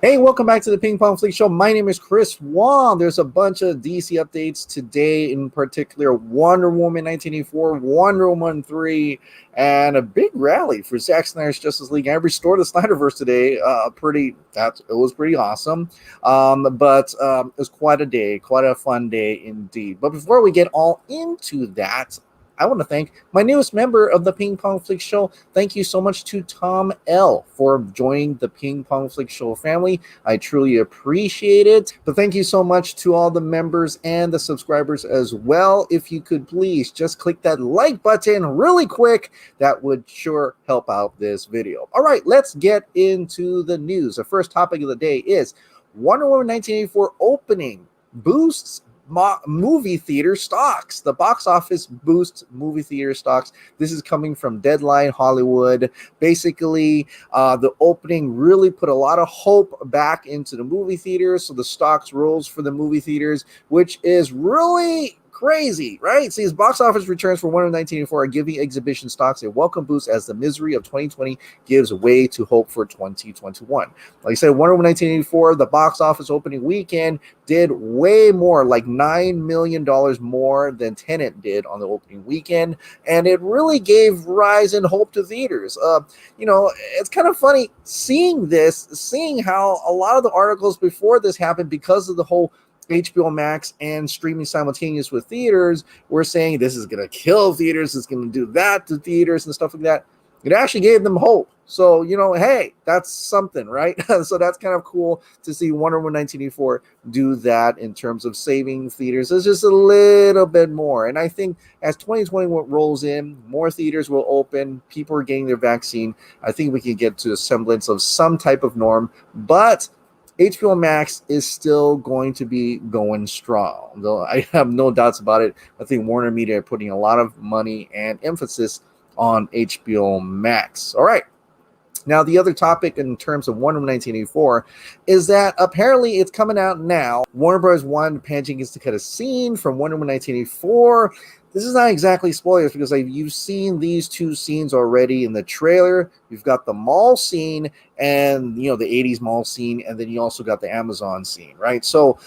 Hey, welcome back to the Ping Pong Flix Show. My name is Chris Wong. There's a bunch of DC updates today, in particular Wonder Woman 1984, Wonder Woman 3, and a big rally for Zack Snyder's Justice League. I restored the SnyderVerse today. It was pretty awesome. But it was quite a day, quite a fun day indeed. But before we get all into that, I want to thank my newest member of the Ping Pong Flix Show. Thank you so much to Tom L. for joining the Ping Pong Flix Show family. I truly appreciate it. But thank you so much to all the members and the subscribers as well. If you could please just click that like button really quick, that would sure help out this video. All right, let's get into the news. The first topic of the day is Wonder Woman 1984 opening boosts movie theater stocks. The box office boosts movie theater stocks. This is coming from Deadline Hollywood. Basically, the opening really put a lot of hope back into the movie theaters, so the stocks rose for the movie theaters, which is really crazy, right? See, his box office returns for Wonder Woman 1984 are giving exhibition stocks a welcome boost as the misery of 2020 gives way to hope for 2021. Like I said, Wonder Woman 1984, the box office opening weekend did way more, like $9 million more than Tenet did on the opening weekend, and it really gave rise and hope to theaters. It's kind of funny seeing how a lot of the articles before this happened, because of the whole HBO Max and streaming simultaneous with theaters, we're saying this is going to kill theaters, it's going to do that to theaters and stuff like that. It actually gave them hope. So, hey, that's something, right? So that's kind of cool to see Wonder Woman 1984 do that in terms of saving theaters. It's just a little bit more. And I think as 2021 rolls in, more theaters will open, people are getting their vaccine. I think we can get to a semblance of some type of norm. But HBO Max is still going to be going strong, though I have no doubts about it. I think Warner Media are putting a lot of money and emphasis on HBO Max. All right. Now, the other topic in terms of Wonder Woman 1984 is that apparently it's coming out now. Warner Bros. wanted Jenkins to cut a scene from Wonder Woman 1984. This is not exactly spoilers because you've seen these two scenes already in the trailer. You've got the mall scene and, the 80s mall scene, and then you also got the Amazon scene, right? So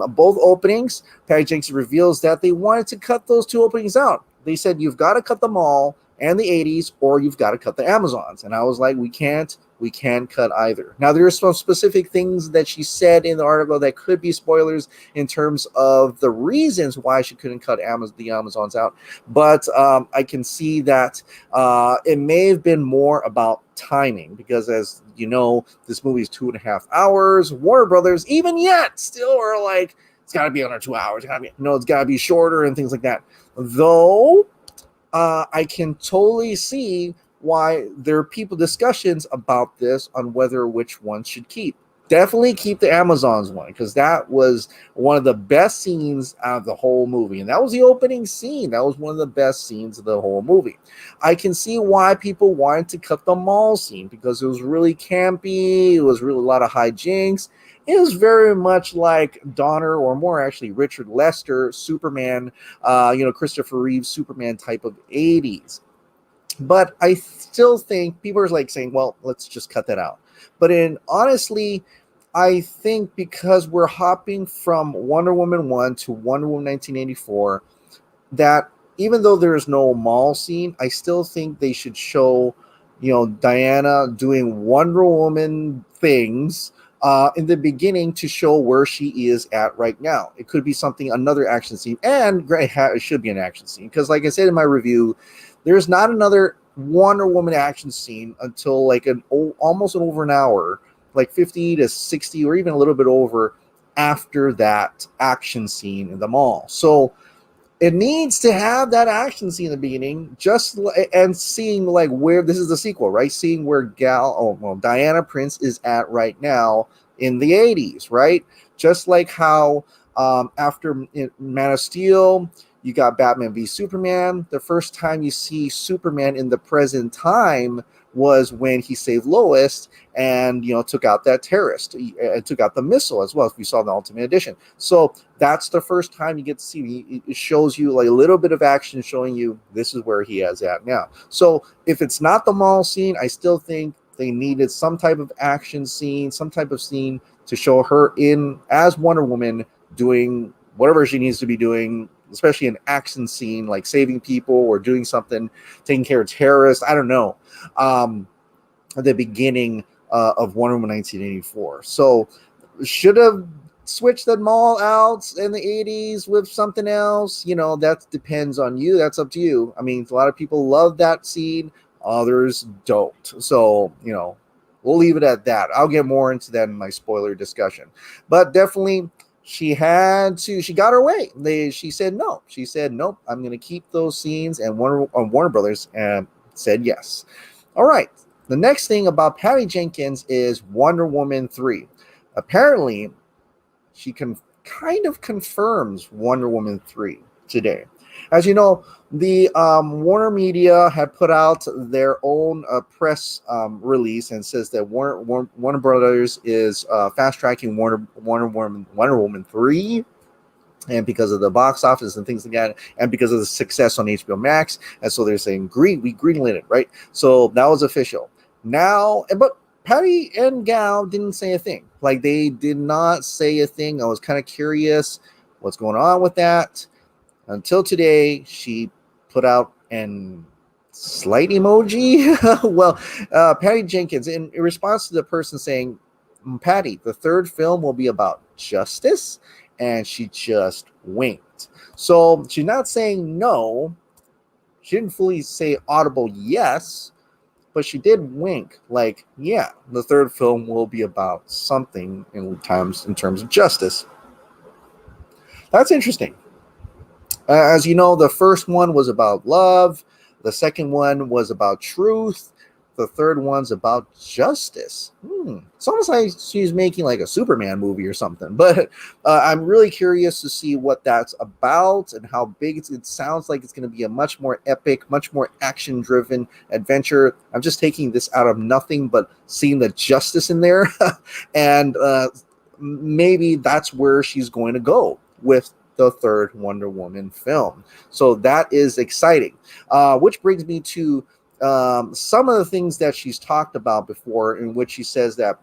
both openings, Patty Jenkins reveals that they wanted to cut those two openings out. They said, you've got to cut the mall and the 80s, or you've got to cut the Amazons. And I was like, we can't cut either. Now, there are some specific things that she said in the article that could be spoilers in terms of the reasons why she couldn't cut the Amazons out. But I can see that it may have been more about timing, because as you know, this movie is 2.5 hours. Warner Brothers, even yet, still are like, it's got to be under 2 hours. It's got to be shorter and things like that. Though, I can totally see why there are discussions about this on which one should keep. Definitely keep the Amazons one, because that was one of the best scenes out of the whole movie. And that was the opening scene. That was one of the best scenes of the whole movie. I can see why people wanted to cut the mall scene, because it was really campy. It was really a lot of hijinks. It was very much like Donner, or more actually Richard Lester, Superman, Christopher Reeve, Superman type of 80s. But I still think people are saying, well, let's just cut that out. But honestly, I think because we're hopping from Wonder Woman 1 to Wonder Woman 1984, that even though there is no mall scene, I still think they should show, Diana doing Wonder Woman things in the beginning to show where she is at right now. It could be another action scene, and it should be an action scene, because like I said in my review, there's not another Wonder Woman action scene until almost over an hour, like 50 to 60 or even a little bit over after that action scene in the mall. So it needs to have that action scene in the beginning, and seeing where this is the sequel, right? Seeing where Diana Prince is at right now in the 80s, right? Just like how after Man of Steel, you got Batman v Superman. The first time you see Superman in the present time was when he saved Lois and took out that terrorist, took out the missile as well, as we saw in the Ultimate Edition. So that's the first time you get to see. It shows you a little bit of action, showing you this is where he is at now. So if it's not the mall scene, I still think They needed some type of action scene, some type of scene to show her in as Wonder Woman doing whatever she needs to be doing, especially an action scene like saving people or doing something, taking care of terrorists. I don't know. At the beginning of Wonder Woman 1984. So should have switched them all out in the 80s with something else. That depends on you. That's up to you. I mean, a lot of people love that scene, others don't. So, we'll leave it at that. I'll get more into that in my spoiler discussion. But definitely, she got her way. She said no. She said, nope, I'm going to keep those scenes. And Warner Brothers said yes. All right. The next thing about Patty Jenkins is Wonder Woman 3. Apparently, she kind of confirms Wonder Woman 3 today. As you know, the Warner Media had put out their own press release and says that Warner Brothers is fast-tracking Wonder Woman 3. And because of the box office and things like that, and because of the success on HBO Max, and so they're saying, we greenlit it, right? So that was official. Now, but Patty and Gal didn't say a thing. Like, they did not say a thing. I was kind of curious what's going on with that. Until today, she put out an slight emoji. Well, Patty Jenkins, in response to the person saying, Patty, the third film will be about justice, and she just winked. So she's not saying no. She didn't fully say audible yes, but she did wink, like, yeah, the third film will be about something in terms of justice. That's interesting. As you know, the first one was about love. The second one was about truth. The third one's about justice. It's almost like she's making like a Superman movie or something. But I'm really curious to see what that's about and how big it sounds like it's going to be a much more epic, much more action-driven adventure. I'm just taking this out of nothing but seeing the justice in there. And maybe that's where she's going to go with the third Wonder Woman film. So that is exciting. Which brings me to some of the things that she's talked about before, in which she says that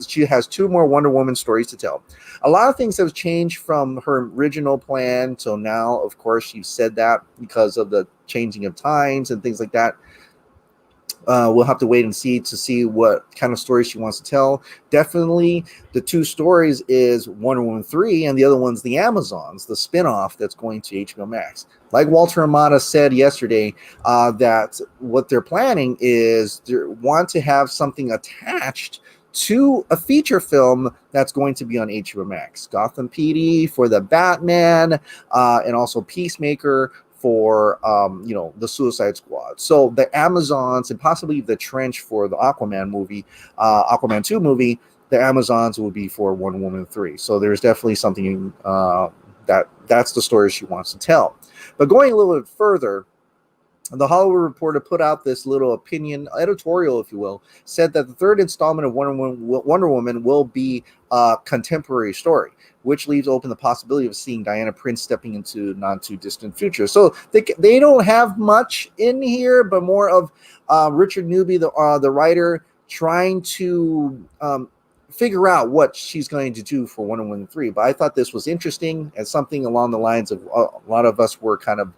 she has 2 more Wonder Woman stories to tell. A lot of things have changed from her original plan till now. Of course, she said that because of the changing of times and things like that. We'll have to wait and see what kind of stories she wants to tell. Definitely, the 2 stories is Wonder Woman 3, and the other one's the Amazons, the spinoff that's going to HBO Max. Like Walter Amada said yesterday, that what they're planning is they want to have something attached to a feature film that's going to be on HBO Max. Gotham PD for the Batman, and also Peacemaker for the Suicide Squad. So the Amazons and possibly the Trench for the Aquaman movie, Aquaman 2 movie, the Amazons will be for Wonder Woman 3. So there's definitely something that's the story she wants to tell. But going a little bit further, the Hollywood Reporter put out this little opinion editorial, if you will, said that the third installment of Wonder Woman will be a contemporary story, which leaves open the possibility of seeing Diana Prince stepping into not too distant future. So they don't have much in here, but more of Richard Newby, the writer, trying to figure out what she's going to do for Wonder Woman 3. But I thought this was interesting and something along the lines of a lot of us were kind of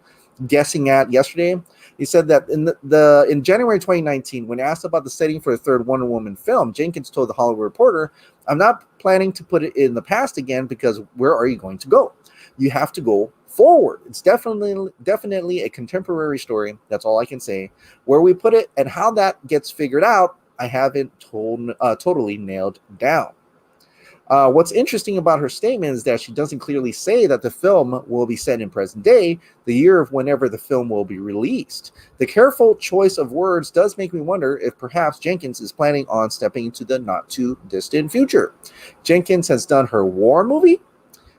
guessing at yesterday. He said that in January 2019, when asked about the setting for the third Wonder Woman film, Jenkins told the Hollywood Reporter, "I'm not planning to put it in the past again, because where are you going to go? You have to go forward. It's definitely a contemporary story. That's all I can say. Where we put it and how that gets figured out, I haven't totally nailed down." What's interesting about her statement is that she doesn't clearly say that the film will be set in present day, the year of whenever the film will be released. The careful choice of words does make me wonder if perhaps Jenkins is planning on stepping into the not too distant future. Jenkins has done her war movie.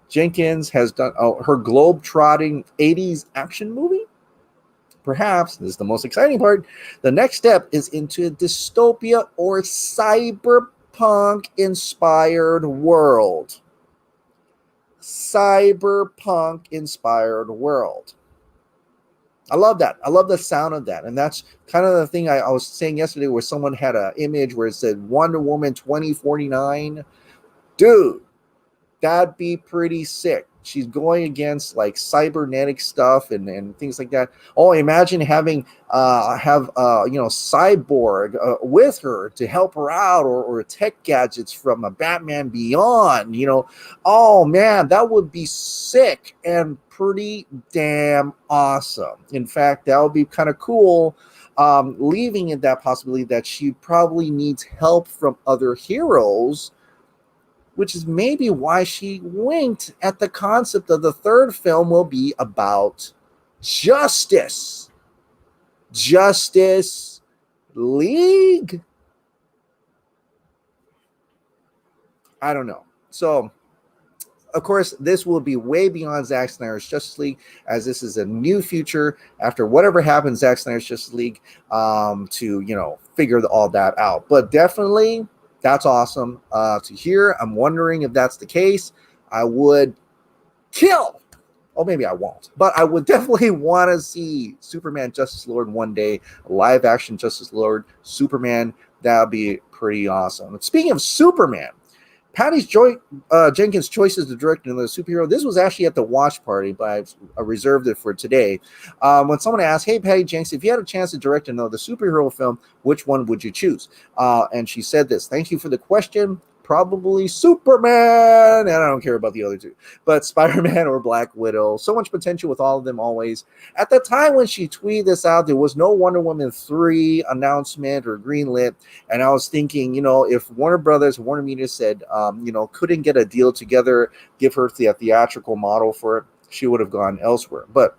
Jenkins has done her globe-trotting 80s action movie. Perhaps, this is the most exciting part, the next step is into a dystopia or cyberpunk-inspired world. Cyberpunk-inspired world. I love that. I love the sound of that. And that's kind of the thing I was saying yesterday, where someone had an image where it said Wonder Woman 2049. Dude, that'd be pretty sick. She's going against like cybernetic stuff and things like that. Oh, imagine having Cyborg with her to help her out, or tech gadgets from a Batman Beyond. Oh man, that would be sick and pretty damn awesome. In fact, that would be kind of cool. Leaving in that possibility that she probably needs help from other heroes, which is maybe why she winked at the concept of the third film will be about Justice League. I don't know. So, of course, this will be way beyond Zack Snyder's Justice League, as this is a new future after whatever happens Zack Snyder's Justice League, to figure all that out. But definitely, that's awesome to hear. I'm wondering if that's the case. I would kill. Oh, maybe I won't. But I would definitely want to see Superman Justice Lord one day. Live action Justice Lord Superman. That would be pretty awesome. And speaking of Superman, Jenkins' choices to direct another superhero. This was actually at the watch party, but I reserved it for today. When someone asked, "Hey, Patty Jenkins, if you had a chance to direct another superhero film, which one would you choose?" And she said this: "Thank you for the question. Probably Superman, and I don't care about the other two, but Spider-Man or Black Widow. So much potential with all of them always." At the time when she tweeted this out, there was no Wonder Woman 3 announcement or greenlit, and I was thinking, if Warner Brothers, Warner Media said, couldn't get a deal together, give her the theatrical model for it, she would have gone elsewhere. But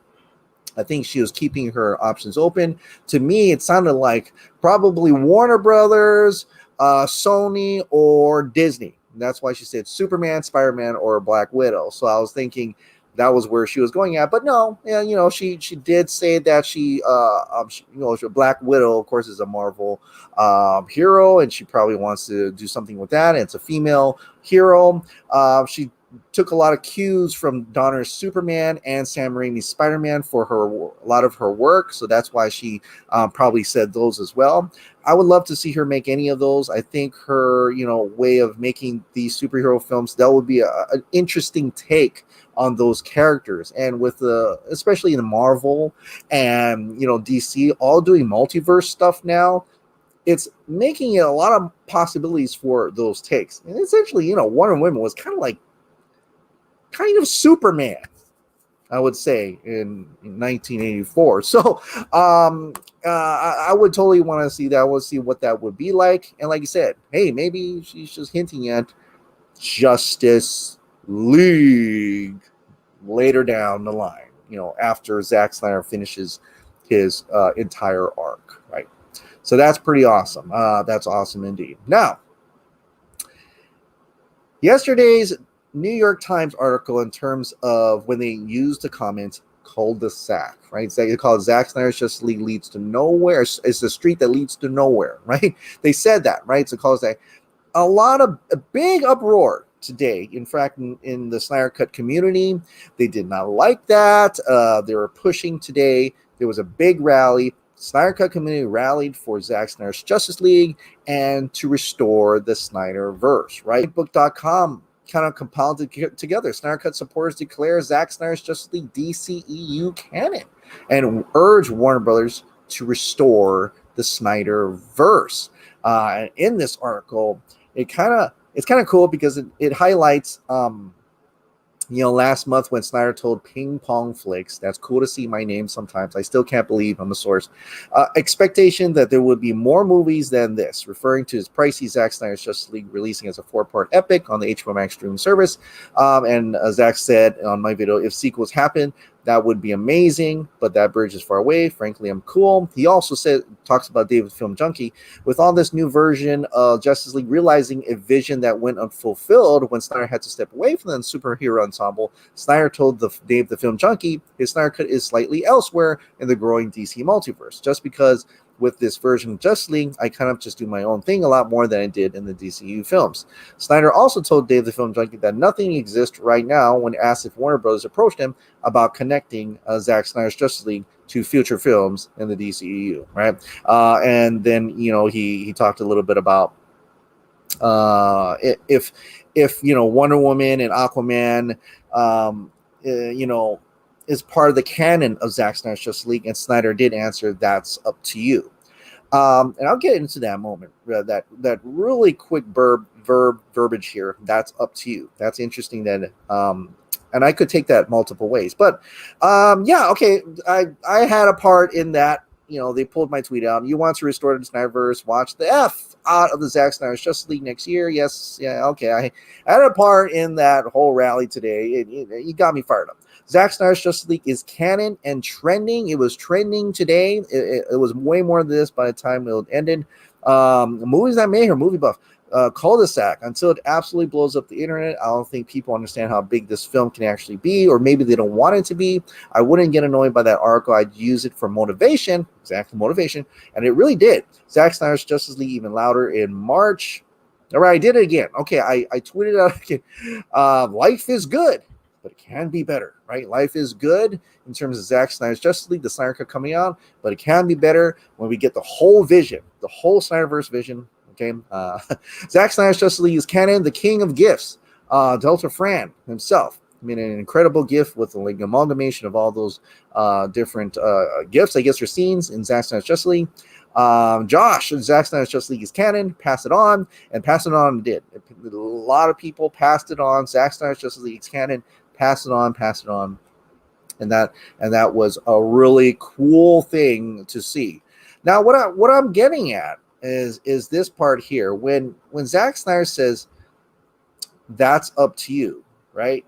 I think she was keeping her options open. To me, it sounded like probably Warner Brothers, Sony, or Disney. And that's why she said Superman, Spider-Man, or Black Widow. So I was thinking that was where she was going at. But no, she did say that she Black Widow, of course, is a Marvel hero, and she probably wants to do something with that. And it's a female hero. She took a lot of cues from Donner's Superman and Sam Raimi's Spider-Man for a lot of her work, so that's why she probably said those as well. I would love to see her make any of those. I think her way of making these superhero films, that would be an interesting take on those characters. And with especially in Marvel and DC all doing multiverse stuff now, it's making it a lot of possibilities for those takes. And essentially, Wonder Woman was kind of Superman, I would say, in 1984. So I would totally want to see that. I want to see what that would be like. And like you said, hey, maybe she's just hinting at Justice League later down the line, after Zack Snyder finishes his entire arc, right? So that's pretty awesome. That's awesome indeed. Now, yesterday's New York Times article, in terms of when they used the comment cul-de-sac, right? They call it Zack Snyder's Justice League leads to nowhere. It's the street that leads to nowhere, right? They said that, right? It's a cul-de-sac. A big uproar today. In fact, in the Snyder Cut community, they did not like that. They were pushing today. There was a big rally. Snyder Cut community rallied for Zack Snyder's Justice League and to restore the SnyderVerse, right? Book.com kind of compiled it together. Snyder Cut supporters declare Zack Snyder's Justice League DCEU canon and urge Warner Brothers to restore the SnyderVerse. In this article, it's kind of cool because it highlights last month when Snyder told Ping Pong Flix, that's cool to see my name sometimes, I still can't believe I'm a source, expectation that there would be more movies than this, referring to his pricey Zack Snyder's Justice League releasing as a 4-part epic on the HBO Max streaming service. And Zack said on my video, if sequels happen, that would be amazing, but that bridge is far away. Frankly, I'm cool. He also talks about David Film Junkie. With all this new version of Justice League, realizing a vision that went unfulfilled when Snyder had to step away from the superhero ensemble, Snyder told Dave the Film Junkie his Snyder Cut is slightly elsewhere in the growing DC multiverse. Just because with this version of Justice League, I kind of just do my own thing a lot more than I did in the DCEU films. Snyder also told Dave the Film Junkie that nothing exists right now when asked if Warner Bros. Approached him about connecting Zack Snyder's Justice League to future films in the DCEU, right? And then he talked a little bit about if Wonder Woman and Aquaman is part of the canon of Zack Snyder's Justice League, and Snyder did answer that's up to you. And I'll get into that moment. That really quick verbiage here. That's up to you. That's interesting. That and I could take that multiple ways. But okay. I had a part in that. They pulled my tweet out. You want to restore the SnyderVerse? Watch the F out of the Zack Snyder's Justice League next year. Yes, yeah, okay. I had a part in that whole rally today. It got me fired up. Zack Snyder's Justice League is canon and trending. It was trending today. It was way more than this by the time it ended. Movies I made here, movie buff. Cul-de-sac until it absolutely blows up the internet. I don't think people understand how big this film can actually be, or maybe they don't want it to be. I wouldn't get annoyed by that article. I'd use it for motivation, exactly motivation, and it really did. Zack Snyder's Justice League even louder in March. All right, I did it again. Okay, I tweeted out again. Life is good, but it can be better, right? Life is good in terms of Zack Snyder's Justice League, the Snyder Cut coming out, but it can be better when we get the whole vision, the whole SnyderVerse vision. Okay, Zack Snyder's Justice League is canon, the king of gifts, Delta Fran himself. I mean, an incredible gift with like an amalgamation of all those different gifts, I guess, or scenes in Zack Snyder's Justice League. Josh, Zack Snyder's Justice League is canon, pass it on, and pass it on did. A lot of people passed it on. Zack Snyder's Justice League is canon, pass it on. And that was a really cool thing to see. Now, what I'm getting at is this part here. When Zack Snyder says that's up to you, right?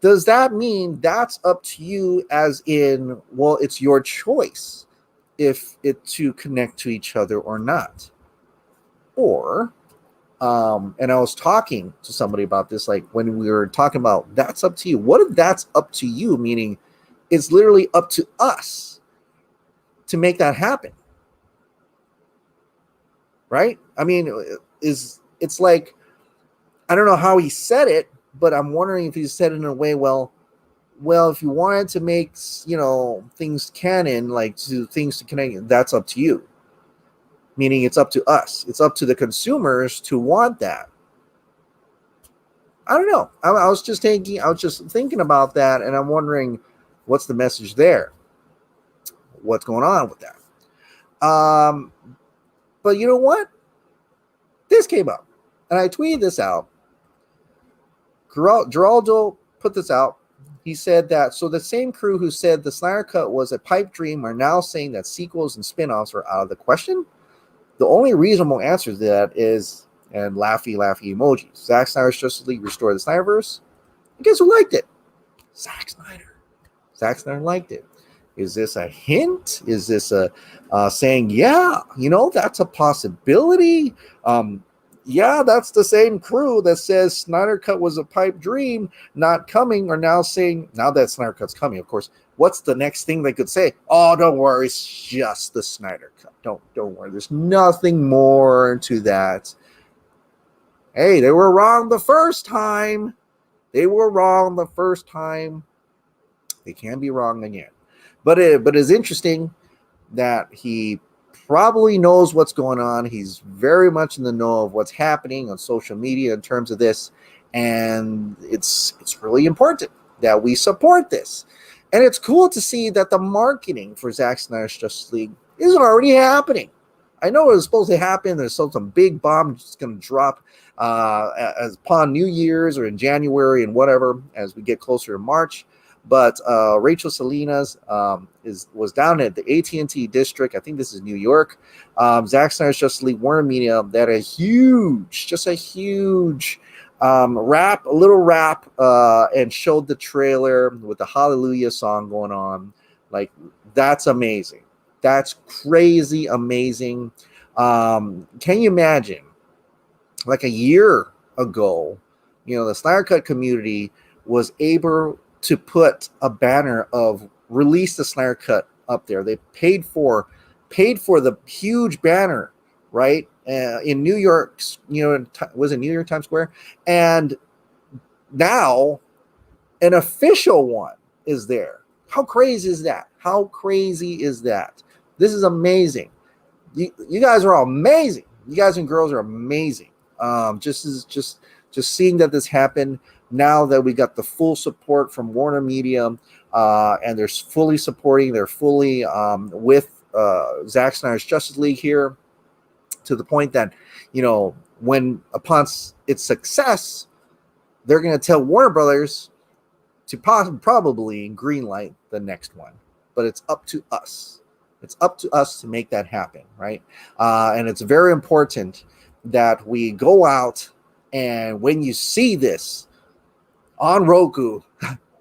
Does that mean that's up to you as in, well, it's your choice if it to connect to each other or not? Or and I was talking to somebody about this, like when we were talking about that's up to you. What if that's up to you, meaning it's literally up to us to make that happen? Right? I mean, it's like, I don't know how he said it, but I'm wondering if he said it in a way, well, if you wanted to make, things canon, like things to connect, that's up to you. Meaning it's up to us. It's up to the consumers to want that. I don't know. I was just thinking about that, and I'm wondering what's the message there? What's going on with that? But you know what? This came up, and I tweeted this out. Geraldo put this out. He said that, so the same crew who said the Snyder Cut was a pipe dream are now saying that sequels and spin-offs are out of the question. The only reasonable answer to that is, and laughy emojis, Zack Snyder's Justice League restored the SnyderVerse. And guess who liked it? Zack Snyder. Zack Snyder liked it. Is this a hint? Is this a saying, yeah, that's a possibility? Yeah, that's the same crew that says Snyder Cut was a pipe dream, not coming, are now saying, now that Snyder Cut's coming, of course, what's the next thing they could say? Oh, don't worry, it's just the Snyder Cut. Don't worry, there's nothing more to that. Hey, they were wrong the first time. They can be wrong again. But it's interesting that he probably knows what's going on. He's very much in the know of what's happening on social media in terms of this, and it's really important that we support this. And it's cool to see that the marketing for Zack Snyder's Justice League is already happening. I know it was supposed to happen. There's some big bomb that's going to drop as upon New Year's or in January and whatever as we get closer to March. But Rachel Salinas was down at the AT&T district. I think this is New York. Zack Snyder's Justice League Warner Media, that a huge little rap, and showed the trailer with the Hallelujah song going on. Like, that's amazing. That's crazy amazing. Can you imagine, like a year ago, the Snyder Cut community was able to put a banner of release the Snyder Cut up there. They paid for the huge banner, right? In New York, was it New York Times Square? And now an official one is there. How crazy is that? How crazy is that? This is amazing. You guys are all amazing. You guys and girls are amazing. Just seeing that this happened now that we got the full support from Warner Media, and they're fully supporting. They're fully with Zack Snyder's Justice League here, to the point that, when upon its success, they're going to tell Warner Brothers to probably greenlight the next one. But it's up to us. It's up to us to make that happen, right? And it's very important that we go out, and when you see this on Roku,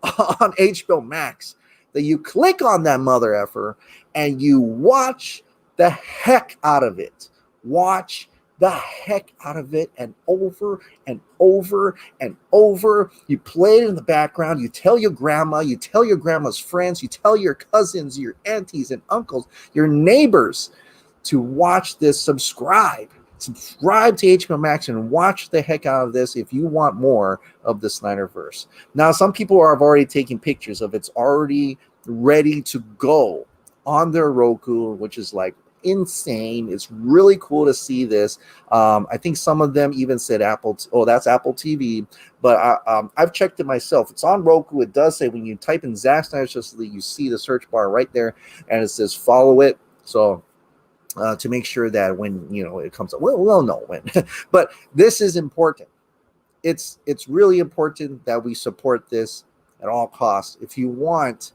on HBO Max, that you click on that mother effer and you watch the heck out of it. Watch the heck out of it, and over and over and over. You play it in the background. You tell your grandma, you tell your grandma's friends, you tell your cousins, your aunties and uncles, your neighbors to watch this. Subscribe to HBO Max and watch the heck out of this if you want more of the SnyderVerse. Now, some people are already taking pictures of it's already ready to go on their Roku, which is like insane. It's really cool to see this. I think some of them even said that's Apple TV, but I've checked it myself. It's on Roku. It does say, when you type in Zack Snyder's Justice League, you see the search bar right there, and it says follow it. So to make sure that when it comes up, we'll know when. But this is important. It's really important that we support this at all costs. If you want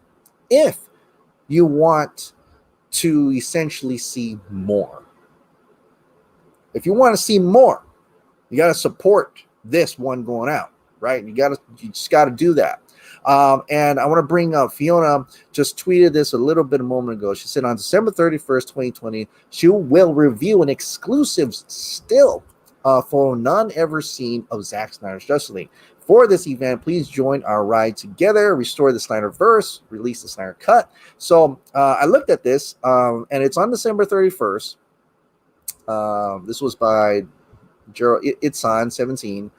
to essentially see more. If you want to see more, you got to support this one going out, right? You just got to do that. And I want to bring up, Fiona just tweeted this a little bit a moment ago. She said on December 31st, 2020, she will review an exclusive still photo none ever seen of Zack Snyder's Justice League. For this event, please join our ride together, restore the SnyderVerse, release the Snyder Cut. So I looked at this, and it's on December 31st. This was by Gerald Itzon 17.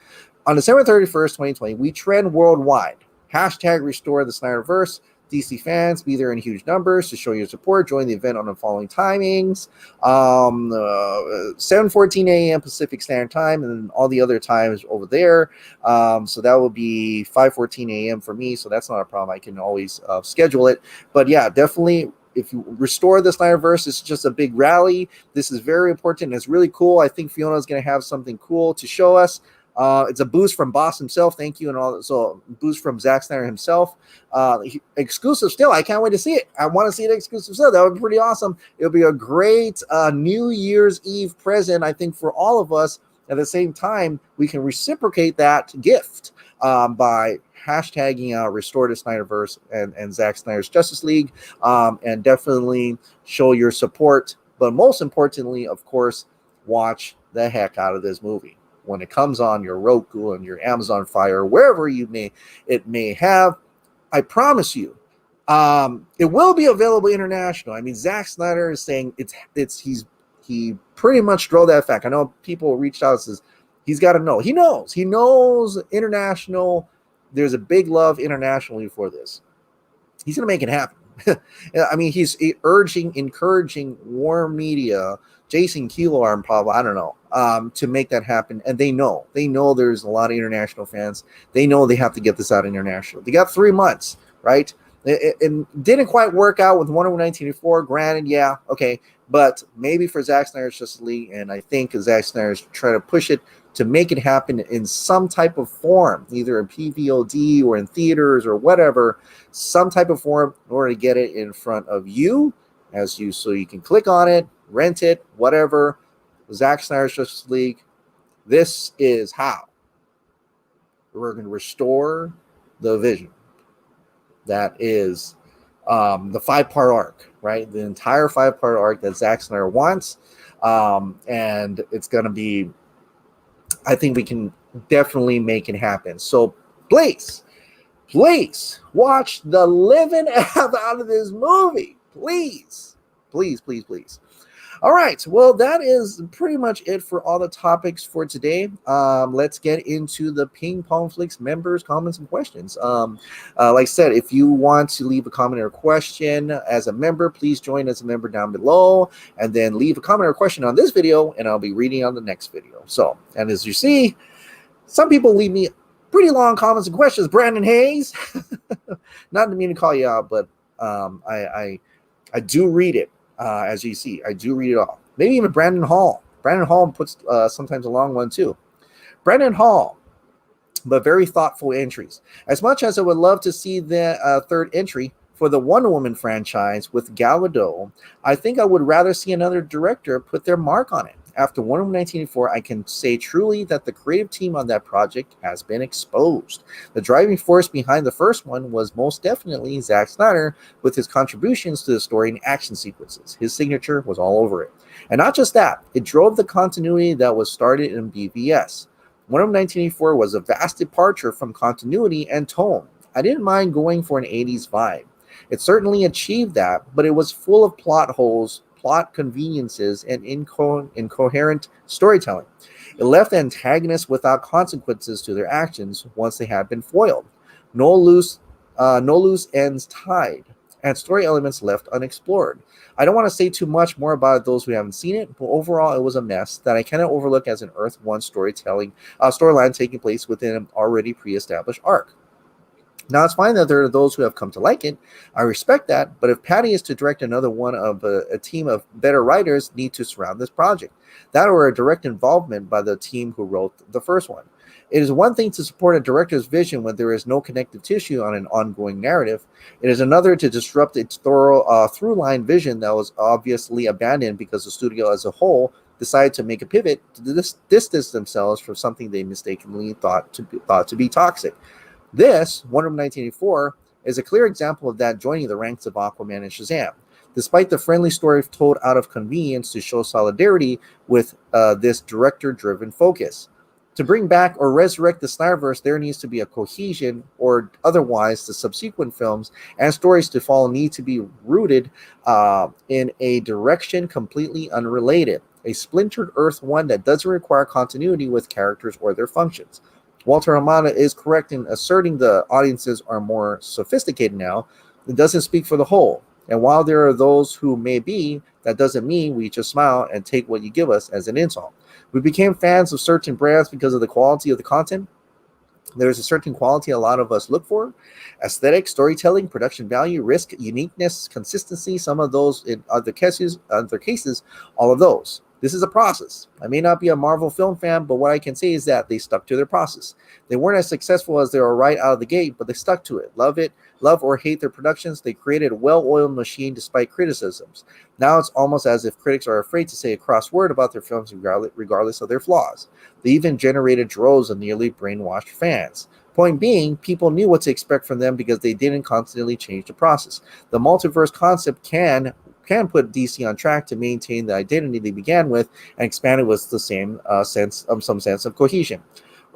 On December 31st, 2020, we trend worldwide. Hashtag restore the SnyderVerse. DC fans, be there in huge numbers to show your support. Join the event on the following timings: 7:14 a.m. Pacific Standard Time, and then all the other times over there. So that will be 5:14 a.m. for me. So that's not a problem. I can always schedule it. But yeah, definitely, if you restore the SnyderVerse, it's just a big rally. This is very important. It's really cool. I think Fiona is going to have something cool to show us. It's a boost from Boss himself. Thank you. And all. So boost from Zack Snyder himself. Exclusive still. I can't wait to see it. I want to see it exclusive still. That would be pretty awesome. It'll be a great New Year's Eve present, I think, for all of us. At the same time, we can reciprocate that gift by hashtagging out Restore the SnyderVerse and Zack Snyder's Justice League, and definitely show your support. But most importantly, of course, watch the heck out of this movie when it comes on your Roku and your Amazon Fire, wherever it may have. I promise you, it will be available international. I mean, Zack Snyder is saying he pretty much drove that fact. I know people reached out and says he's got to know. He knows international. There's a big love internationally for this. He's going to make it happen. I mean, he's encouraging Warner Media, Jason Keeler, probably, I don't know, to make that happen. And they know there's a lot of international fans. They know they have to get this out international. They got 3 months, right? It didn't quite work out with Wonder Woman 1984. Granted, yeah, okay, but maybe for Zack Snyder's Justice League, and I think Zack Snyder's trying to push it to make it happen in some type of form, either in PVOD or in theaters or whatever, some type of form in order to get it in front of you, so you can click on it, rent it, whatever. Zack Snyder's Justice League. This is how we're going to restore the vision. That is the 5-part arc, right? The entire 5-part arc that Zack Snyder wants. And it's going to be, I think we can definitely make it happen. So please watch the living out of this movie. Please. All right. Well, that is pretty much it for all the topics for today. Let's get into the Ping Pong Flix members' comments and questions. Like I said, if you want to leave a comment or a question as a member, please join as a member down below and then leave a comment or question on this video, and I'll be reading on the next video. So, and as you see, some people leave me pretty long comments and questions. Brandon Hayes, not to mean to call you out, but I do read it. As you see, I do read it all. Maybe even Brandon Hall. Brandon Hall puts sometimes a long one too. Brandon Hall, but very thoughtful entries. As much as I would love to see the third entry for the Wonder Woman franchise with Gal Gadot, I think I would rather see another director put their mark on it. After Wonder Woman 1984, I can say truly that the creative team on that project has been exposed. The driving force behind the first one was most definitely Zack Snyder, with his contributions to the story and action sequences. His signature was all over it. And not just that, it drove the continuity that was started in BVS. Wonder Woman 1984 was a vast departure from continuity and tone. I didn't mind going for an 80s vibe. It certainly achieved that, but it was full of plot holes, plot conveniences, and incoherent storytelling. It left antagonists without consequences to their actions once they had been foiled. No loose ends tied, and story elements left unexplored. I don't want to say too much more about those who haven't seen it, but overall it was a mess that I cannot overlook as an Earth 1 storyline taking place within an already pre-established arc. Now, it's fine that there are those who have come to like it. I respect that, but if Patty is to direct another one of a team of better writers need to surround this project. That or a direct involvement by the team who wrote the first one. It is one thing to support a director's vision when there is no connective tissue on an ongoing narrative. It is another to disrupt its thorough through-line vision that was obviously abandoned because the studio as a whole decided to make a pivot to distance themselves from something they mistakenly thought to be toxic. This, Wonder Woman 1984, is a clear example of that joining the ranks of Aquaman and Shazam. Despite the friendly story told out of convenience to show solidarity with this director-driven focus. To bring back or resurrect the SnyderVerse, there needs to be a cohesion, or otherwise the subsequent films and stories to follow need to be rooted in a direction completely unrelated. A splintered Earth 1 that doesn't require continuity with characters or their functions. Walter Hamada is correct in asserting the audiences are more sophisticated now. It doesn't speak for the whole. And while there are those who may be, that doesn't mean we just smile and take what you give us as an insult. We became fans of certain brands because of the quality of the content. There's a certain quality a lot of us look for: aesthetic, storytelling, production value, risk, uniqueness, consistency. Some of those in other cases, all of those. This is a process. I may not be a Marvel film fan, but what I can say is that they stuck to their process. They weren't as successful as they were right out of the gate, but they stuck to it. Love or hate their productions, they created a well-oiled machine despite criticisms. Now it's almost as if critics are afraid to say a cross word about their films regardless of their flaws. They even generated droves of nearly brainwashed fans. Point being, people knew what to expect from them because they didn't constantly change the process. The multiverse concept can put DC on track to maintain the identity they began with and expand it with the same some sense of cohesion.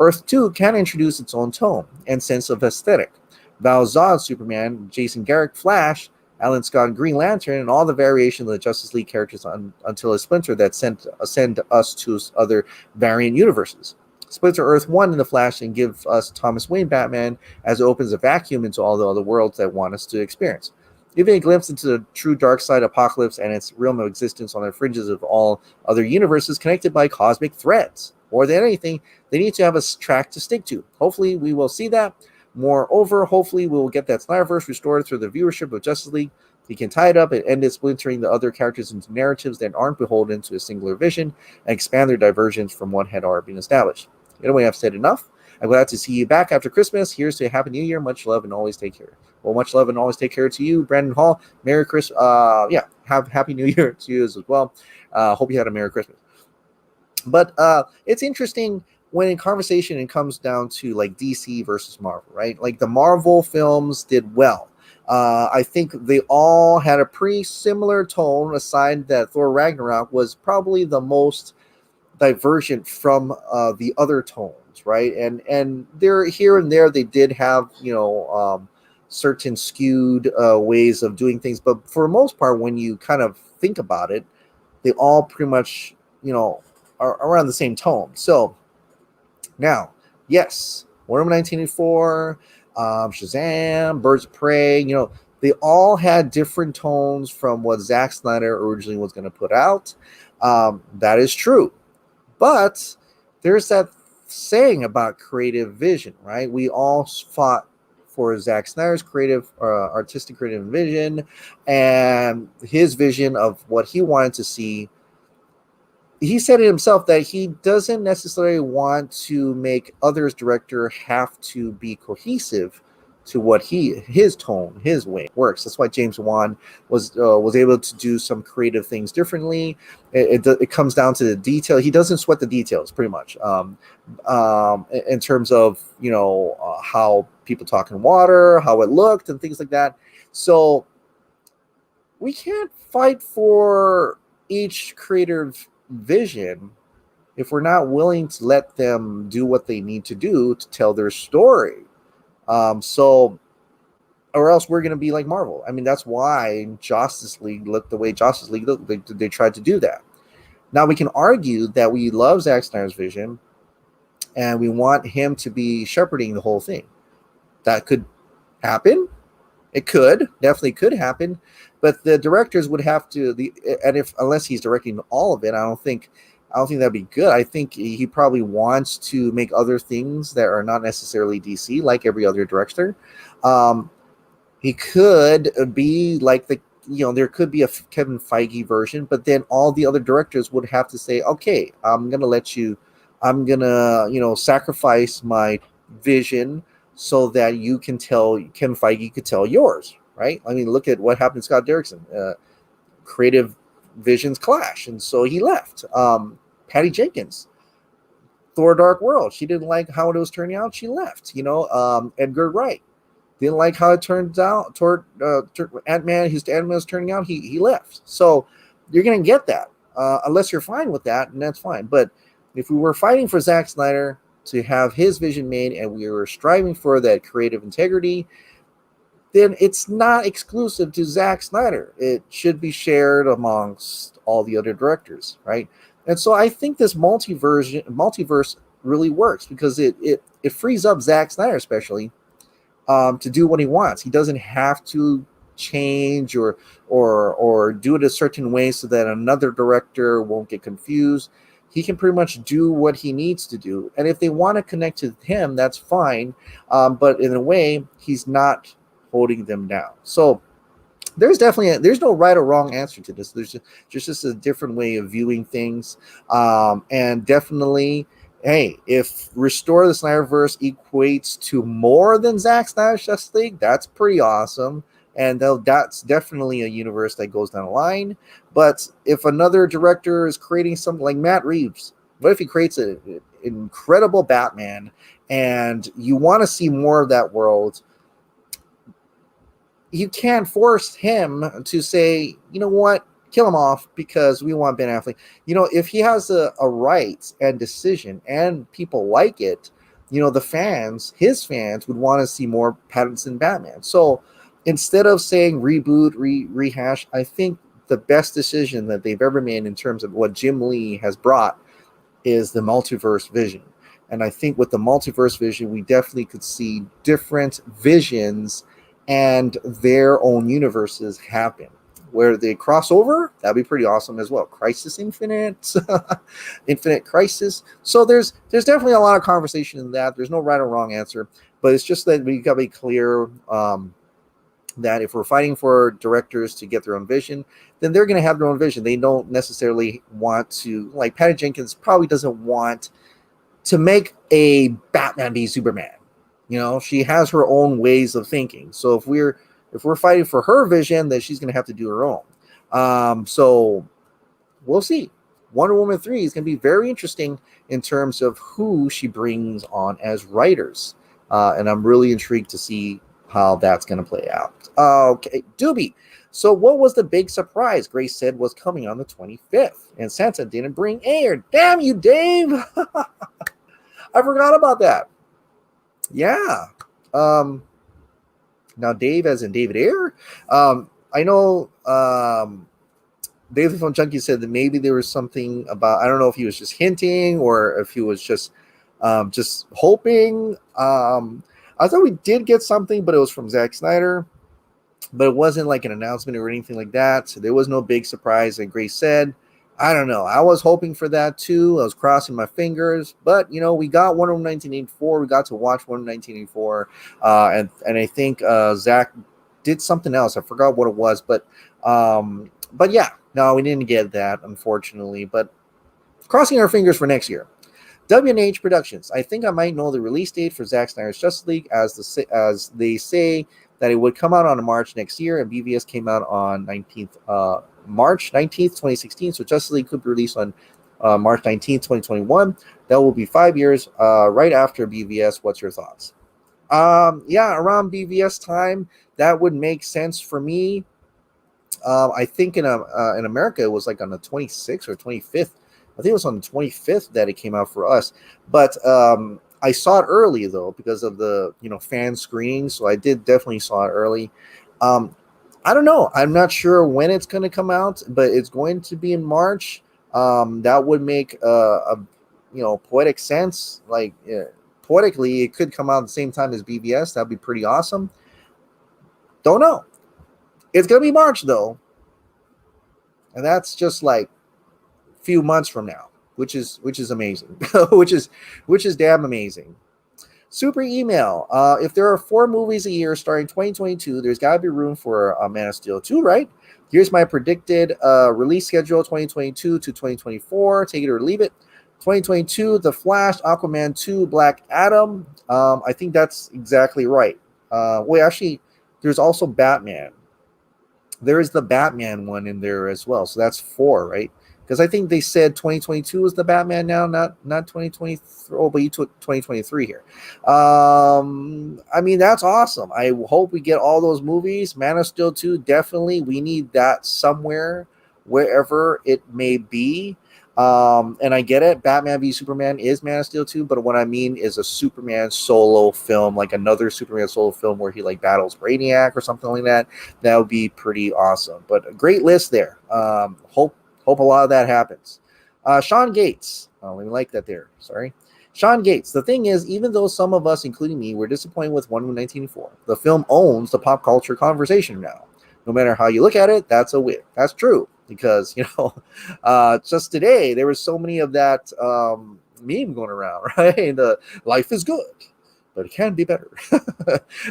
Earth 2 can introduce its own tone and sense of aesthetic. Val Zod Superman, Jason Garrick Flash, Alan Scott Green Lantern, and all the variations of the Justice League characters until a Splinter that send us to other variant universes. Splinter Earth 1 in the Flash and give us Thomas Wayne Batman as it opens a vacuum into all the other worlds that want us to experience. Giving a glimpse into the true dark side Apocalypse and its realm of existence on the fringes of all other universes connected by cosmic threads. More than anything, they need to have a track to stick to. Hopefully, we will see that. Moreover, hopefully, we will get that SnyderVerse restored through the viewership of Justice League. He can tie it up and end it splintering the other characters into narratives that aren't beholden to a singular vision and expand their divergence from what had already been established. Anyway, I've said enough. I'm glad to see you back after Christmas. Here's to a Happy New Year. Much love and always take care. Well, much love and always take care to you, Brandon Hall. Merry Christmas. Have Happy New Year to you as well. Hope you had a Merry Christmas. But it's interesting when in conversation it comes down to like DC versus Marvel, right? Like the Marvel films did well. I think they all had a pretty similar tone, aside that Thor Ragnarok was probably the most divergent from the other tones, right? And there here and there they did have certain skewed ways of doing things, but for the most part, when you kind of think about it, they all pretty much, are around the same tone. So now, yes, Wonder Woman 1984, Shazam, Birds of Prey, they all had different tones from what Zack Snyder originally was going to put out. That is true. But there's that saying about creative vision, right? We all fought for Zack Snyder's artistic creative vision, and his vision of what he wanted to see. He said it himself that he doesn't necessarily want to make others director have to be cohesive to what his tone, his way works. That's why James Wan was able to do some creative things differently. It comes down to the detail. He doesn't sweat the details, pretty much. In terms of how people talk in water, how it looked, and things like that. So we can't fight for each creative vision if we're not willing to let them do what they need to do to tell their story. So, or else we're going to be like Marvel. I mean, that's why Justice League looked the way Justice League looked. They tried to do that. Now we can argue that we love Zack Snyder's vision and we want him to be shepherding the whole thing. That could happen. It definitely could happen, but the directors would have to. Unless he's directing all of it, I don't think that'd be good. I think he probably wants to make other things that are not necessarily DC, like every other director. He could be like there could be a Kevin Feige version, but then all the other directors would have to say, okay, I'm gonna sacrifice my vision so that you can tell Kevin Feige could tell yours, right? I mean, look at what happened to Scott Derrickson. Creative visions clash, and so he left. Patty Jenkins, Thor: Dark World. She didn't like how it was turning out. She left. Edgar Wright didn't like how it turned out. Ant-Man, his Ant-Man was turning out. He left. So you're gonna get that unless you're fine with that, and that's fine. But if we were fighting for Zack Snyder to have his vision made, and we were striving for that creative integrity, then it's not exclusive to Zack Snyder. It should be shared amongst all the other directors, right? And so I think this multiverse really works because it frees up Zack Snyder, especially, to do what he wants. He doesn't have to change or do it a certain way so that another director won't get confused. He can pretty much do what he needs to do. And if they want to connect to him, that's fine. But in a way, he's not holding them down. So there's no right or wrong answer to this. There's just a different way of viewing things. And definitely, hey, if Restore the SnyderVerse equates to more than Zack Snyder's Justice League, that's pretty awesome. And that's definitely a universe that goes down the line. But if another director is creating something like Matt Reeves, what if he creates an incredible Batman and you want to see more of that world? You can't force him to say, you know what, kill him off because we want Ben Affleck. If he has a right and decision and people like it, his fans would want to see more Pattinson Batman. So instead of saying reboot, rehash, I think the best decision that they've ever made in terms of what Jim Lee has brought is the multiverse vision. And I think with the multiverse vision, we definitely could see different visions and their own universes happen. Where they cross over, that'd be pretty awesome as well. Crisis Infinite, Infinite Crisis. So there's definitely a lot of conversation in that. There's no right or wrong answer, but it's just that we got to be clear that if we're fighting for directors to get their own vision, then they're going to have their own vision. They don't necessarily want to, like Patty Jenkins probably doesn't want to make a Batman be Superman. She has her own ways of thinking. So if we're fighting for her vision, then she's going to have to do her own. So we'll see. Wonder Woman 3 is going to be very interesting in terms of who she brings on as writers. And I'm really intrigued to see how that's going to play out. Okay, Doobie. So what was the big surprise Grace said was coming on the 25th? And Santa didn't bring air. Damn you, Dave. I forgot about that. Yeah. Now Dave as in David Ayer. I know Daily Film Junkie said that maybe there was something about, I don't know if he was just hinting or if he was just hoping. I thought we did get something, but it was from Zack Snyder, but it wasn't like an announcement or anything like that. So there was no big surprise. And Grace said, I don't know. I was hoping for that too. I was crossing my fingers, but we got Wonder Woman 1984. We got to watch Wonder Woman 1984, and I think Zach did something else. I forgot what it was, but yeah, no, we didn't get that, unfortunately. But crossing our fingers for next year. W&H Productions. I think I might know the release date for Zack Snyder's Justice League, as they say that it would come out on March next year, and BVS came out on March 19th, 2016. So Justice League could be released on March 19th, 2021. That will be 5 years right after BVS. What's your thoughts? Yeah, around BVS time, that would make sense for me. I think in America, it was like on the 26th or 25th. I think it was on the 25th that it came out for us. But I saw it early, though, because of the fan screening. So I did definitely saw it early. I don't know. I'm not sure when it's going to come out, but it's going to be in March. That would make a poetic sense. Like poetically, it could come out at the same time as BVS. That'd be pretty awesome. Don't know. It's going to be March, though. And that's just like a few months from now, which is amazing, which is damn amazing. Super email. If there are 4 movies a year starting 2022, there's got to be room for Man of Steel 2, right? Here's my predicted release schedule 2022 to 2024. Take it or leave it. 2022, The Flash, Aquaman 2, Black Adam. I think that's exactly right. Wait, actually, there's also Batman. There is the Batman one in there as well. So that's 4, right? Because I think they said 2022 is the Batman now, not 2023. Oh, but you took 2023 here. I mean, that's awesome. I hope we get all those movies. Man of Steel 2, definitely. We need that somewhere, wherever it may be. And I get it. Batman v Superman is Man of Steel 2, but what I mean is a Superman solo film, like another Superman solo film where he like battles Brainiac or something like that. That would be pretty awesome. But a great list there. Hope a lot of that happens. Sean Gates. Oh, let me like that there. Sorry. Sean Gates. The thing is, even though some of us, including me, were disappointed with Wonder Woman 1984, the film owns the pop culture conversation now. No matter how you look at it, that's a win. That's true. Because, just today, there was so many of that meme going around, right? Life is good, but it can be better.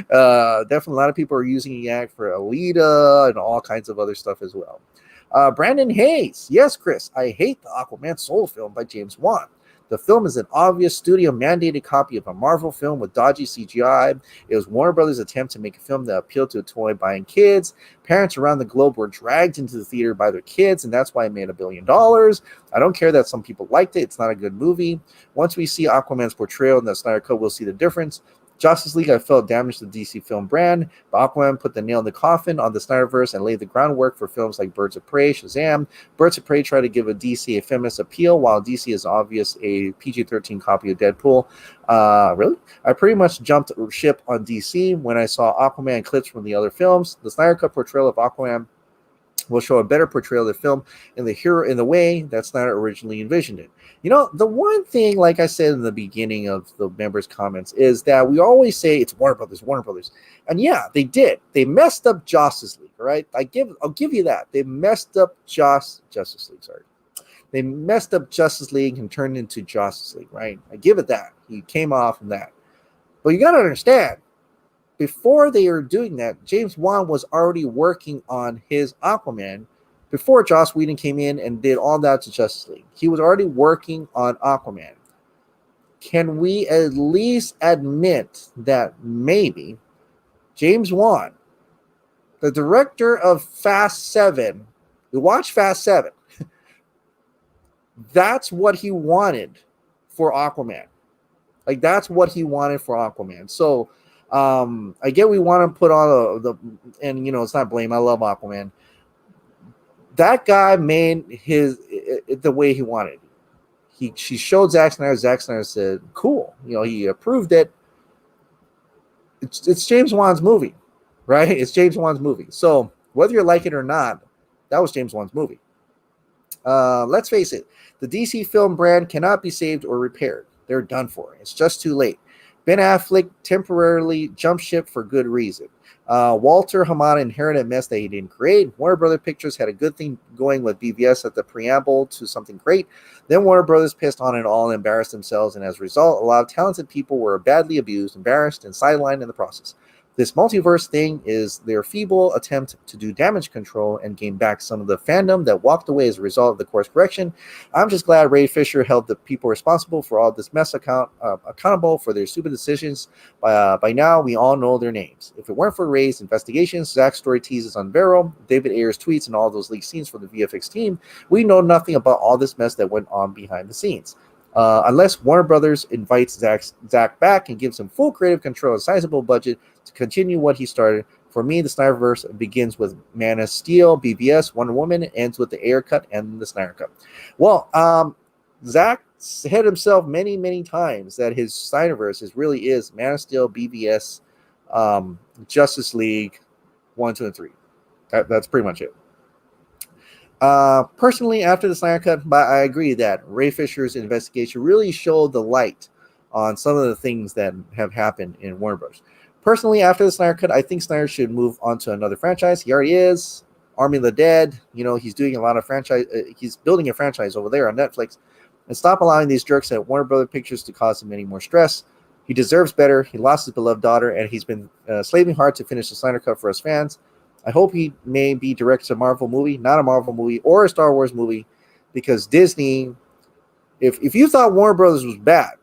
Definitely a lot of people are using Yak for Alita and all kinds of other stuff as well. Brandon Hayes. Yes, Chris, I hate the Aquaman solo film by James Wan. The film is an obvious studio-mandated copy of a Marvel film with dodgy CGI. It was Warner Brothers' attempt to make a film that appealed to toy-buying kids. Parents around the globe were dragged into the theater by their kids, and that's why it made $1 billion. I don't care that some people liked it. It's not a good movie. Once we see Aquaman's portrayal in the Snyder Cut, we'll see the difference. Justice League, I felt damaged the DC film brand, but Aquaman put the nail in the coffin on the SnyderVerse and laid the groundwork for films like Birds of Prey, Shazam. Birds of Prey try to give a DC a feminist appeal, while DC is obvious a PG-13 copy of Deadpool. Really? I pretty much jumped ship on DC when I saw Aquaman clips from the other films. The Snyder Cut portrayal of Aquaman will show a better portrayal of the film in the way that Snyder originally envisioned it. The one thing, like I said in the beginning of the members' comments, is that we always say it's Warner Brothers. And yeah, they did. They messed up Justice League, all right? I'll give you that. They messed up Justice League, sorry. They messed up Justice League and turned into Justice League, right? I give it that. He came off from that. But you got to understand, before they were doing that, James Wan was already working on his Aquaman before Joss Whedon came in and did all that to Justice League. He was already working on Aquaman. Can we at least admit that maybe James Wan, the director of Fast 7, we watched Fast 7, that's what he wanted for Aquaman. Like, that's what he wanted for Aquaman. So, I get we want to put on it's not blame. I love Aquaman. That guy made it the way he wanted. She showed Zack Snyder. Zack Snyder said, "Cool." He approved it. It's James Wan's movie, right? It's James Wan's movie. So whether you like it or not, that was James Wan's movie. Let's face it, the DC film brand cannot be saved or repaired. They're done for. It's just too late. Ben Affleck temporarily jumped ship for good reason. Walter Hamada inherited a mess that he didn't create. Warner Brothers Pictures had a good thing going with BVS at the preamble to something great. Then Warner Brothers pissed on it all and embarrassed themselves, and as a result, a lot of talented people were badly abused, embarrassed, and sidelined in the process. This multiverse thing is their feeble attempt to do damage control and gain back some of the fandom that walked away as a result of the course correction. I'm just glad Ray Fisher held the people responsible for all this mess accountable for their stupid decisions. By now, we all know their names. If it weren't for Ray's investigations, Zack's story teases on Vero, David Ayer's tweets, and all those leaked scenes from the VFX team, we know nothing about all this mess that went on behind the scenes. Unless Warner Brothers invites Zack back and gives him full creative control and sizable budget to continue what he started. For me, the SnyderVerse begins with Man of Steel, BVS, Wonder Woman, and ends with the Ayer cut and the Snyder cut. Well, Zack said himself many, many times that his SnyderVerse really is Man of Steel, BVS, Justice League, 1, 2, and 3. That's pretty much it. Personally, after the Snyder cut, but I agree that Ray Fisher's investigation really showed the light on some of the things that have happened in Warner Bros. Personally, after the Snyder cut, I think Snyder should move on to another franchise. He already is. Army of the Dead. He's doing a lot of franchise. He's building a franchise over there on Netflix. And stop allowing these jerks at Warner Brothers Pictures to cause him any more stress. He deserves better. He lost his beloved daughter, and he's been slaving hard to finish the Snyder cut for his fans. I hope he may be directed a Marvel movie, not a Marvel movie or a Star Wars movie, because Disney, if you thought Warner Brothers was bad,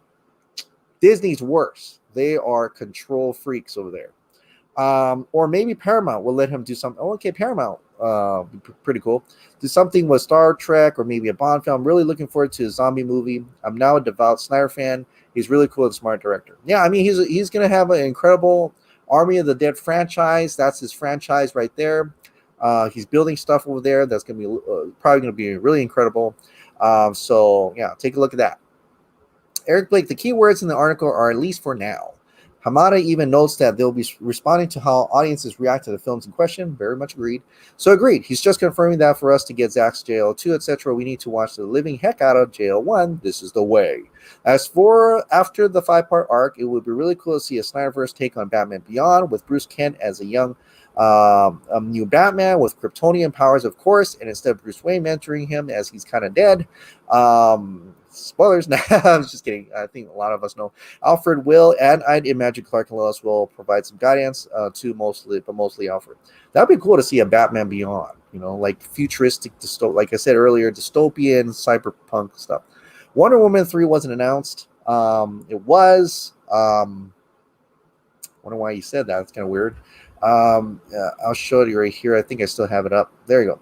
Disney's worse. They are control freaks over there. Or maybe Paramount will let him do something. Oh, okay, Paramount, pretty cool. Do something with Star Trek or maybe a Bond film. I'm really looking forward to a zombie movie. I'm now a devout Snyder fan. He's really cool and smart director. Yeah, I mean, he's going to have an incredible Army of the Dead franchise. That's his franchise right there. He's building stuff over there that's going to be probably going to be really incredible. So, yeah, take a look at that. Eric Blake, the key words in the article are at least for now. Hamada even notes that they'll be responding to how audiences react to the films in question. Very much agreed. So agreed. He's just confirming that for us to get Zack's JL2, etc., we need to watch the living heck out of JL1. This is the way. As for after the 5-part arc, it would be really cool to see a SnyderVerse take on Batman Beyond with Bruce Kent as a young new Batman with Kryptonian powers, of course, and instead of Bruce Wayne mentoring him as he's kind of dead. Spoilers. Nah, I was just kidding. I think a lot of us know. Alfred will, and I'd imagine Clark and Lois will provide some guidance to mostly Alfred. That'd be cool to see a Batman Beyond, like futuristic, like I said earlier, dystopian, cyberpunk stuff. Wonder Woman 3 wasn't announced. It was. Wonder why you said that. It's kind of weird. I'll show you right here. I think I still have it up. There you go.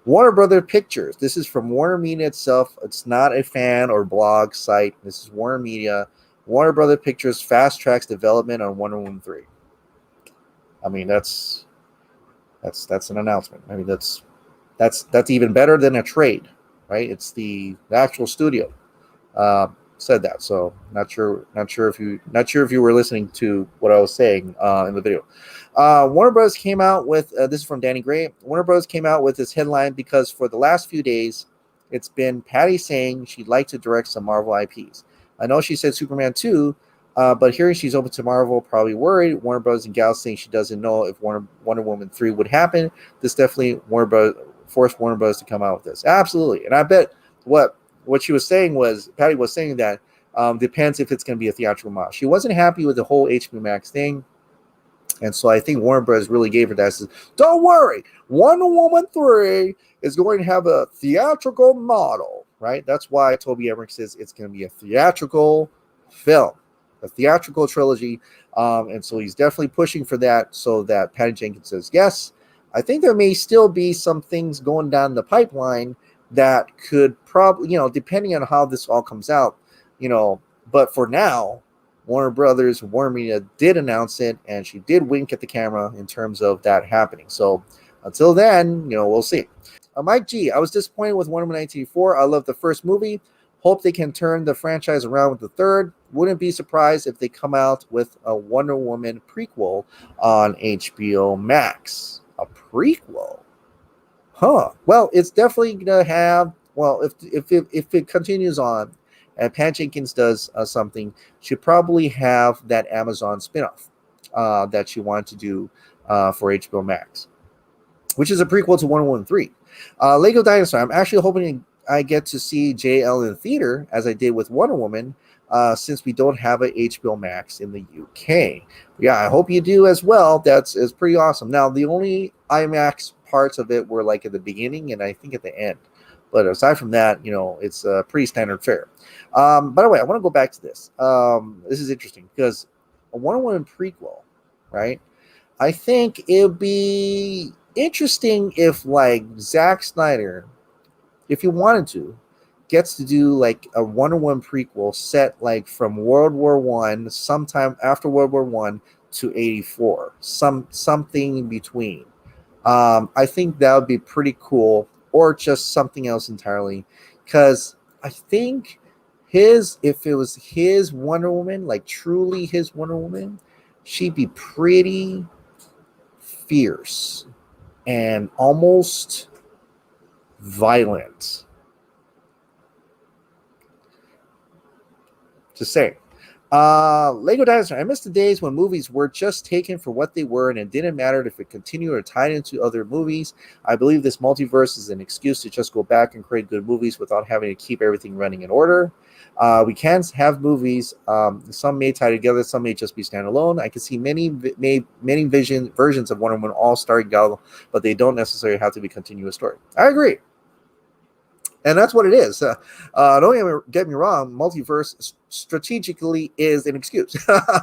Warner Brothers Pictures. This is from Warner Media itself. It's not a fan or blog site. This is Warner Media. Warner Brothers Pictures fast tracks development on Wonder Woman 3. I mean, that's an announcement. I mean, that's even better than a trade, right? It's the actual studio said that. So not sure if you were listening to what I was saying in the video. Warner Bros. Came out with this is from Danny Gray. Warner Bros. Came out with this headline because for the last few days, it's been Patty saying she'd like to direct some Marvel IPs. I know she said Superman 2, but hearing she's open to Marvel, probably worried. Warner Bros. And Gal saying she doesn't know if Wonder Woman 3 would happen. This definitely forced Warner Bros. To come out with this. Absolutely, and I bet what she was saying was Patty was saying that depends if it's going to be a theatrical model. She wasn't happy with the whole HBO Max thing. And so I think Warner Bros. Really gave her that. Says, don't worry, Wonder Woman 3 is going to have a theatrical model, right? That's why Toby Emmerich says it's going to be a theatrical film, a theatrical trilogy. And so he's definitely pushing for that so that Patty Jenkins says, yes, I think there may still be some things going down the pipeline that could probably, depending on how this all comes out, but for now, Warner Brothers, Warner Media did announce it, and she did wink at the camera in terms of that happening. So until then, we'll see. Mike G, I was disappointed with Wonder Woman 1984. I love the first movie. Hope they can turn the franchise around with the third. Wouldn't be surprised if they come out with a Wonder Woman prequel on HBO Max. A prequel? Huh. Well, it's definitely going to have well, if it continues on, and Pat Jenkins does something, she'll probably have that Amazon spinoff that she wanted to do for HBO Max, which is a prequel to 113. Lego Dinosaur. I'm actually hoping I get to see JL in the theater as I did with Wonder Woman, since we don't have a HBO Max in the UK. Yeah, I hope you do as well. That's pretty awesome. Now, the only IMAX parts of it were like at the beginning and I think at the end. But aside from that, it's pretty standard fare. By the way, I want to go back to this. This is interesting because a Wonder Woman prequel, right? I think it would be interesting if like Zack Snyder, if he wanted to, gets to do like a Wonder Woman prequel set like from World War One, sometime after World War One to 84, something in between. I think that would be pretty cool, or just something else entirely, because I think if it was his Wonder Woman, like truly his Wonder Woman, she'd be pretty fierce and almost violent. Just saying. Lego Dinosaur. I miss the days when movies were just taken for what they were and it didn't matter if it continued or tied into other movies. I believe this multiverse is an excuse to just go back and create good movies without having to keep everything running in order. We can have movies. Some may tie together, some may just be standalone. I can see many versions of Wonder Woman all starring out, but they don't necessarily have to be a continuous story. I agree. And that's what it is. Don't get me wrong, multiverse strategically is an excuse.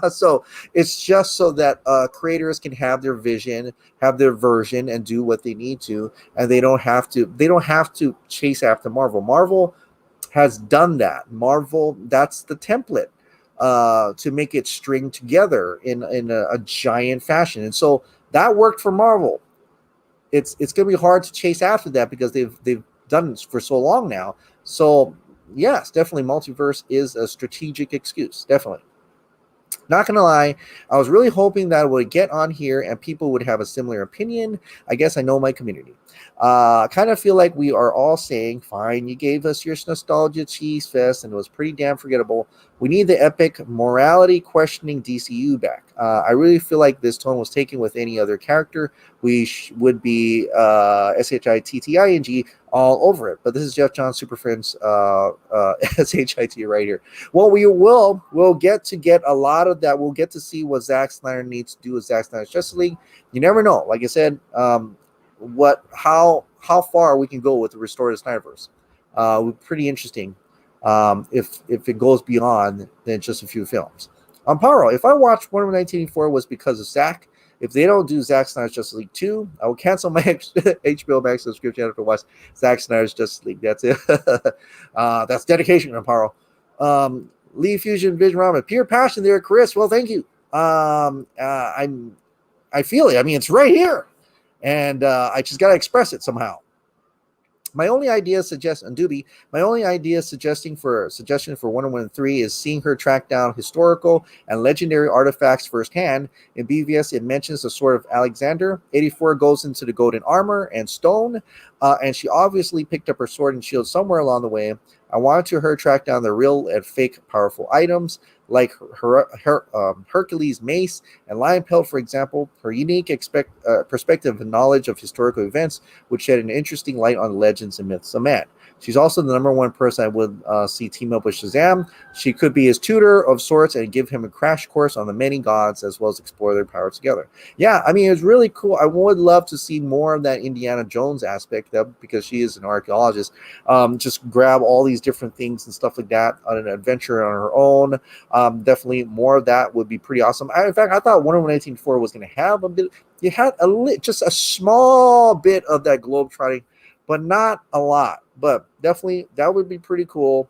So it's just so that creators can have their vision, have their version, and do what they need to, and they don't have to chase after Marvel. Marvel has done that. Marvel, that's the template to make it string together in a giant fashion. And so that worked for Marvel. It's going to be hard to chase after that because they've done this for so long now. So yes, definitely multiverse is a strategic excuse. Definitely. Not gonna lie, I was really hoping that I would get on here and people would have a similar opinion. I guess I know my community. I kind of feel like we are all saying, fine, you gave us your nostalgia cheese fest and it was pretty damn forgettable. We need the epic morality questioning DCU back. I really feel like this tone was taken with any other character. We would be SHITTING all over it. But this is Jeff John Super Friends SHIT right here. Well, we'll get a lot of that. We'll get to see what Zack Snyder needs to do with Zack Snyder's Justice League. You never know. Like I said, how far we can go with the restored SnyderVerse. Pretty interesting. If it goes beyond than just a few films. Amparo, if I watched Wonder Woman 1984 was because of Zack. If they don't do Zack Snyder's Justice League 2, I will cancel my HBO Max subscription after watch Zack Snyder's Justice League. That's it. That's dedication, Amparo. Lee Fusion Vision Ramen. Pure passion there, Chris. Well, thank you. I feel it. I mean, it's right here. And I just got to express it somehow. My only idea suggesting for Wonder Woman 3 is seeing her track down historical and legendary artifacts firsthand. In BVS, it mentions the Sword of Alexander. 84 goes into the golden armor and stone, and she obviously picked up her sword and shield somewhere along the way. I wanted her track down the real and fake powerful items like Hercules' mace and lion pelt, for example. Her unique perspective and knowledge of historical events would shed an interesting light on the legends and myths of man. She's also the number one person I would see team up with Shazam. She could be his tutor of sorts and give him a crash course on the many gods as well as explore their power together. Yeah, I mean, it's really cool. I would love to see more of that Indiana Jones aspect because she is an archaeologist. Just grab all these different things and stuff like that on an adventure on her own. Definitely more of that would be pretty awesome. In fact, I thought Wonder Woman 1984 was going to have a bit. You had just a small bit of that globetrotting, but not a lot. But definitely that would be pretty cool.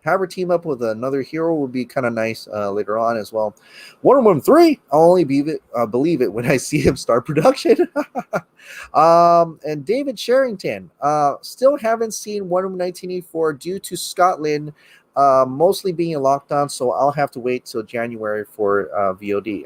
Have her team up with another hero would be kind of nice later on as well. Wonder Woman 3, I'll only believe it when I see him start production. And David Sherrington, still haven't seen Wonder Woman 1984 due to Scotland mostly being in lockdown, so I'll have to wait till January for VOD.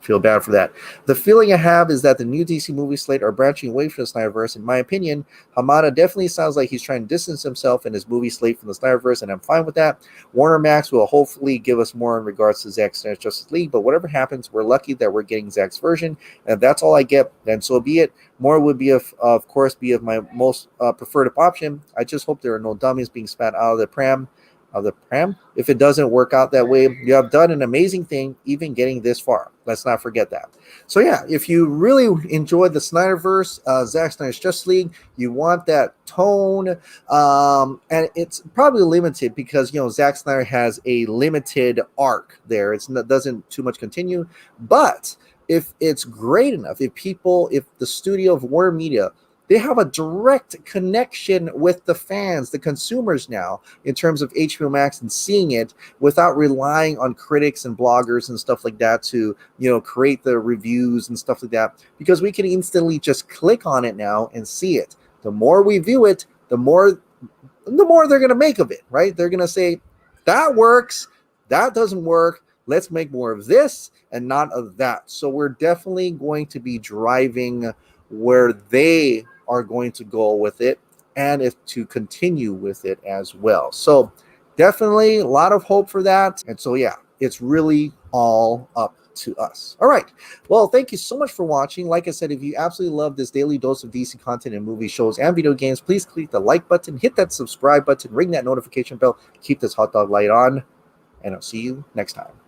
Feel bad for that. The feeling I have is that the new DC movie slate are branching away from the SnyderVerse. In my opinion, Hamada definitely sounds like he's trying to distance himself and his movie slate from the SnyderVerse, and I'm fine with that. Warner Max will hopefully give us more in regards to Zack Snyder's Justice League, but whatever happens, we're lucky that we're getting Zack's version, and if that's all I get, then so be it. More would be, of course, be of my most preferred option. I just hope there are no dummies being spat out of the pram. If it doesn't work out that way, you have done an amazing thing, even getting this far. Let's not forget that. So yeah, if you really enjoyed the SnyderVerse, Zack Snyder's Justice League, you want that tone, and it's probably limited because Zack Snyder has a limited arc there. It doesn't too much continue, but if it's great enough, if the studio of Warner Media, they have a direct connection with the fans, the consumers now, in terms of HBO Max and seeing it without relying on critics and bloggers and stuff like that to, create the reviews and stuff like that, because we can instantly just click on it now and see it. The more we view it, the more they're going to make of it, right? They're going to say, that works, that doesn't work, let's make more of this and not of that. So we're definitely going to be driving where they are going to go with it, and if to continue with it as well. So definitely a lot of hope for that. And so yeah, it's really all up to us. All right, well, thank you so much for watching. Like I said, if you absolutely love this daily dose of DC content and movie shows and video games, please click the like button, hit that subscribe button, ring that notification bell, keep this hot dog light on, and I'll see you next time.